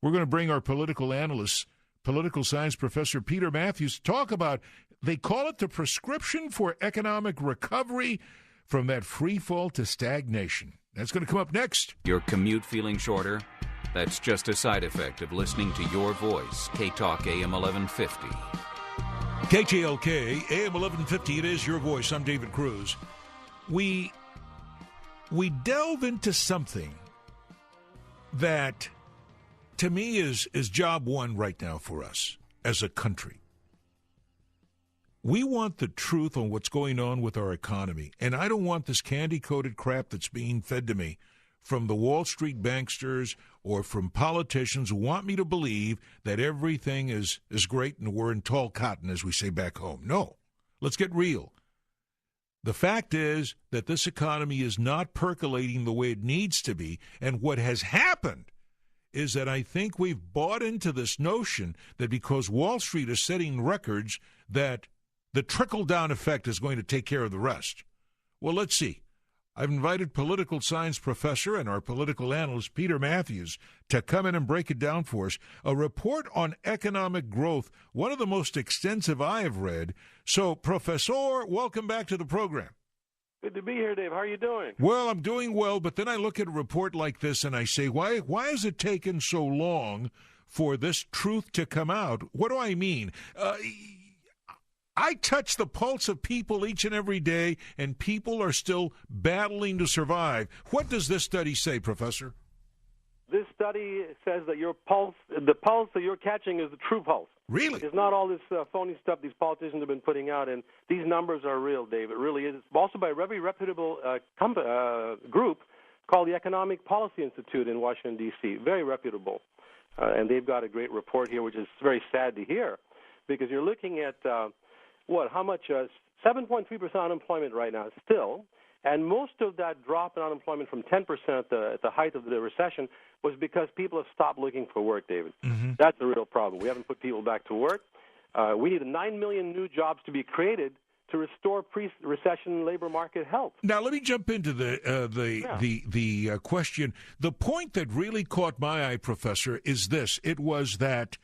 We're going to bring our political analyst, political science professor Peter Mathews, to talk about, they call it the prescription for economic recovery from that free fall to stagnation. That's going to come up next. Your commute feeling shorter? That's just a side effect of listening to your voice, K-Talk AM 1150. KTLK AM 1150, it is your voice. I'm David Cruz. We delve into something that, to me, is job one right now for us as a country. We want the truth on what's going on with our economy, and I don't want this candy-coated crap that's being fed to me from the Wall Street banksters or from politicians who want me to believe that everything is great and we're in tall cotton, as we say back home. No, let's get real. The fact is that this economy is not percolating the way it needs to be, and what has happened is that I think we've bought into this notion that because Wall Street is setting records that the trickle-down effect is going to take care of the rest. Well, let's see. I've invited political science professor and our political analyst, Peter Mathews, to come in and break it down for us. A report on economic growth, one of the most extensive I have read. So, Professor, welcome back to the program. Good to be here, Dave. How are you doing? Well, I'm doing well, but then I look at a report like this and I say, why has it taken so long for this truth to come out? What do I mean? I touch the pulse of people each and every day, and people are still battling to survive. What does this study say, Professor? This study says that your pulse, the pulse that you're catching is the true pulse. Really? It's not all this phony stuff these politicians have been putting out, and these numbers are real, Dave. It really is. It's also by a very reputable group called the Economic Policy Institute in Washington, D.C., very reputable. And they've got a great report here, which is very sad to hear, because you're looking at how much? 7.3% unemployment right now still, and most of that drop in unemployment from 10% at the height of the recession was because people have stopped looking for work, David. Mm-hmm. That's a real problem. We haven't put people back to work. We need 9 million new jobs to be created to restore pre-recession labor market health. Now, let me jump into the question. The point that really caught my eye, Professor, is this. It was that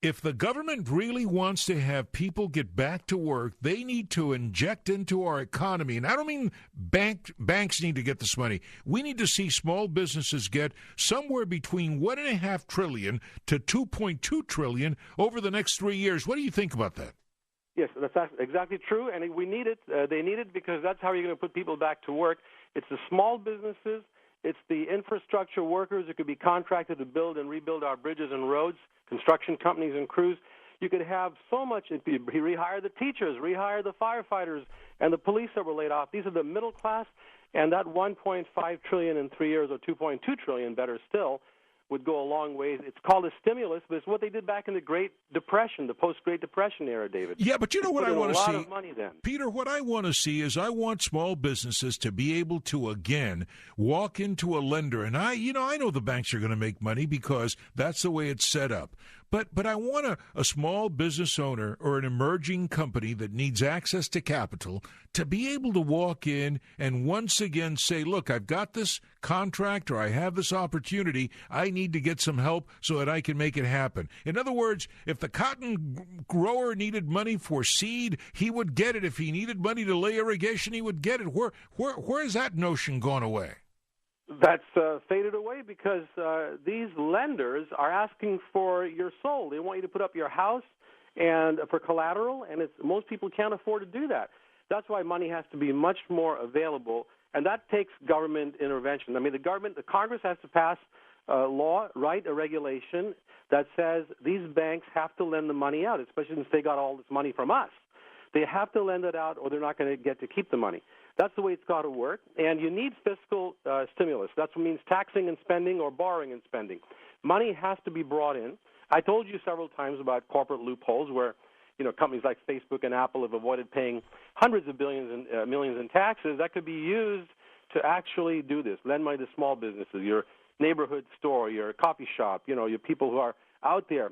if the government really wants to have people get back to work, they need to inject into our economy. And I don't mean banks need to get this money. We need to see small businesses get somewhere between $1.5 trillion to $2.2 trillion over the next 3 years. What do you think about that? Yes, that's exactly true, and we need it. They need it because that's how you're going to put people back to work. It's the small businesses. It's the infrastructure workers who could be contracted to build and rebuild our bridges and roads, construction companies and crews. You could have so much. Rehire the teachers, rehire the firefighters, and the police that were laid off. These are the middle class, and that $1.5 trillion in 3 years, or $2.2 trillion, better still, would go a long way. It's called a stimulus, but it's what they did back in the Great Depression, the post-Great Depression era, David. Yeah, but you know what I want to see? A lot of money then. Peter, what I want to see is I want small businesses to be able to, again, walk into a lender. And I know the banks are going to make money because that's the way it's set up. But I want a small business owner or an emerging company that needs access to capital to be able to walk in and once again say, look, I've got this contract or I have this opportunity. I need to get some help so that I can make it happen. In other words, if the cotton grower needed money for seed, he would get it. If he needed money to lay irrigation, he would get it. Where has that notion gone away? That's faded away because these lenders are asking for your soul. They want you to put up your house and for collateral, and most people can't afford to do that. That's why money has to be much more available, and that takes government intervention. I mean, the Congress has to pass a law, a regulation that says these banks have to lend the money out, especially since they got all this money from us. They have to lend it out, or they're not going to get to keep the money. That's the way it's got to work. And you need fiscal stimulus. That means taxing and spending or borrowing and spending. Money has to be brought in. I told you several times about corporate loopholes where, companies like Facebook and Apple have avoided paying hundreds of billions and millions in taxes. That could be used to actually do this. Lend money to small businesses, your neighborhood store, your coffee shop, your people who are out there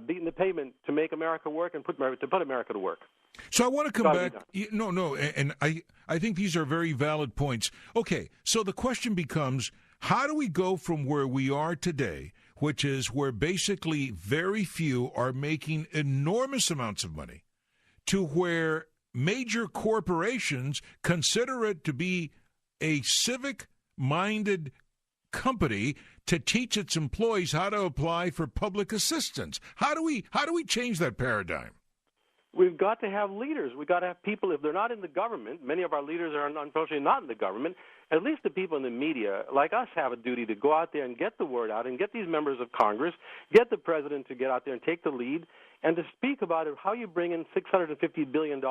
beating the pavement to make America work and put America to work. So I want to come back. No, and I think these are very valid points. Okay, so the question becomes, how do we go from where we are today, which is where basically very few are making enormous amounts of money, to where major corporations consider it to be a civic-minded company to teach its employees how to apply for public assistance. How do we change that paradigm? We've got to have leaders. We've got to have people. If they're not in the government, many of our leaders are unfortunately not in the government, at least the people in the media, like us, have a duty to go out there and get the word out and get these members of Congress, get the president to get out there and take the lead and to speak about it, how you bring in $650 billion.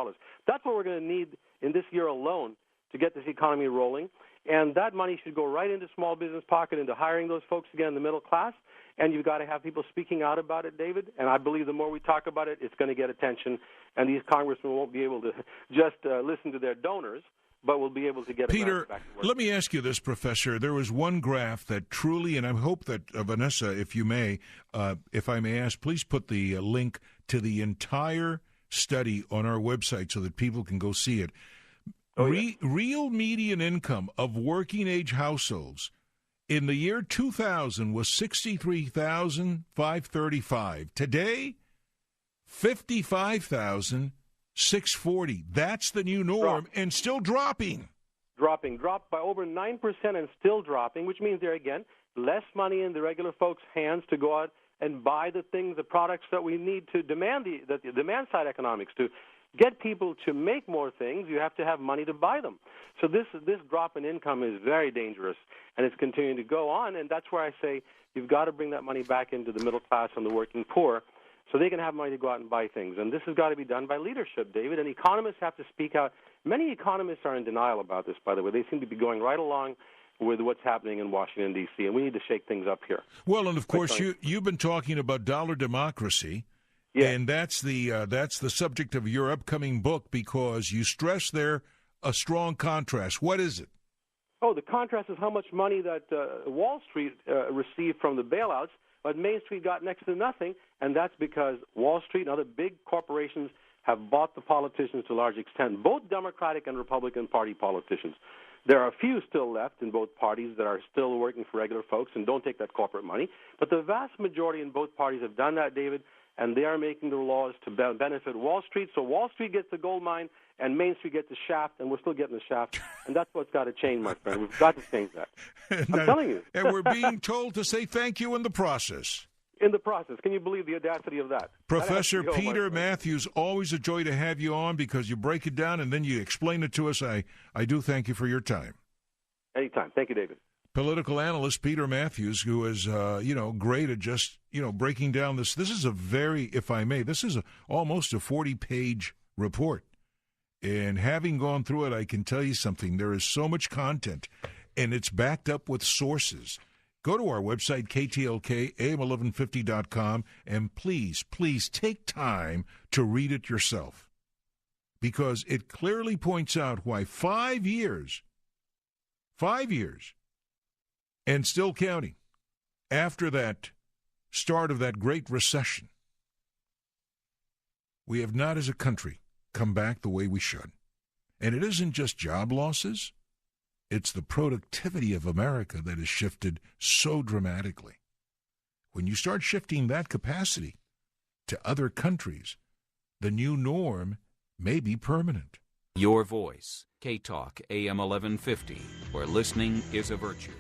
That's what we're going to need in this year alone to get this economy rolling. And that money should go right into small business pocket, into hiring those folks again in the middle class. And you've got to have people speaking out about it, David. And I believe the more we talk about it, it's going to get attention. And these congressmen won't be able to just listen to their donors, but will be able to get Peter, back to work. Let me ask you this, Professor. There was one graph that truly, and I hope that, Vanessa, if you may, if I may ask, please put the link to the entire study on our website so that people can go see it. Real median income of working-age households in the year 2000 was $63,535. Today, $55,640. That's the new norm, and still dropping. Dropped by over 9% and still dropping, which means there again, less money in the regular folks' hands to go out and buy the things, the products that we need to demand the demand-side economics to get people to make more things. You have to have money to buy them. So this drop in income is very dangerous, and it's continuing to go on, and that's where I say you've got to bring that money back into the middle class and the working poor so they can have money to go out and buy things. And this has got to be done by leadership, David, and economists have to speak out. Many economists are in denial about this, by the way. They seem to be going right along with what's happening in Washington, D.C., and we need to shake things up here. Well, and of course, you've been talking about dollar democracy. Yeah. And that's the subject of your upcoming book, because you stress there a strong contrast. What is it? Oh, the contrast is how much money that Wall Street received from the bailouts, but Main Street got next to nothing, and that's because Wall Street and other big corporations have bought the politicians to a large extent, both Democratic and Republican Party politicians. There are a few still left in both parties that are still working for regular folks and don't take that corporate money, but the vast majority in both parties have done that, David, and they are making the laws to benefit Wall Street. So Wall Street gets the gold mine, and Main Street gets the shaft, and we're still getting the shaft. And that's what's got to change, my friend. We've got to change that. I'm telling you. And we're being told to say thank you in the process. In the process. Can you believe the audacity of that? Professor Peter Mathews, always a joy to have you on, because you break it down and then you explain it to us. I do thank you for your time. Anytime. Thank you, David. Political analyst Peter Mathews, who is, great at just, breaking down this. This is a very, if I may, this is almost a 40-page report. And having gone through it, I can tell you something. There is so much content, and it's backed up with sources. Go to our website, KTLK AM1150.com, and please take time to read it yourself, because it clearly points out why 5 years, and still counting, after that start of that Great Recession, we have not as a country come back the way we should. And it isn't just job losses. It's the productivity of America that has shifted so dramatically. When you start shifting that capacity to other countries, the new norm may be permanent. Your voice, KTalk AM 1150, where listening is a virtue.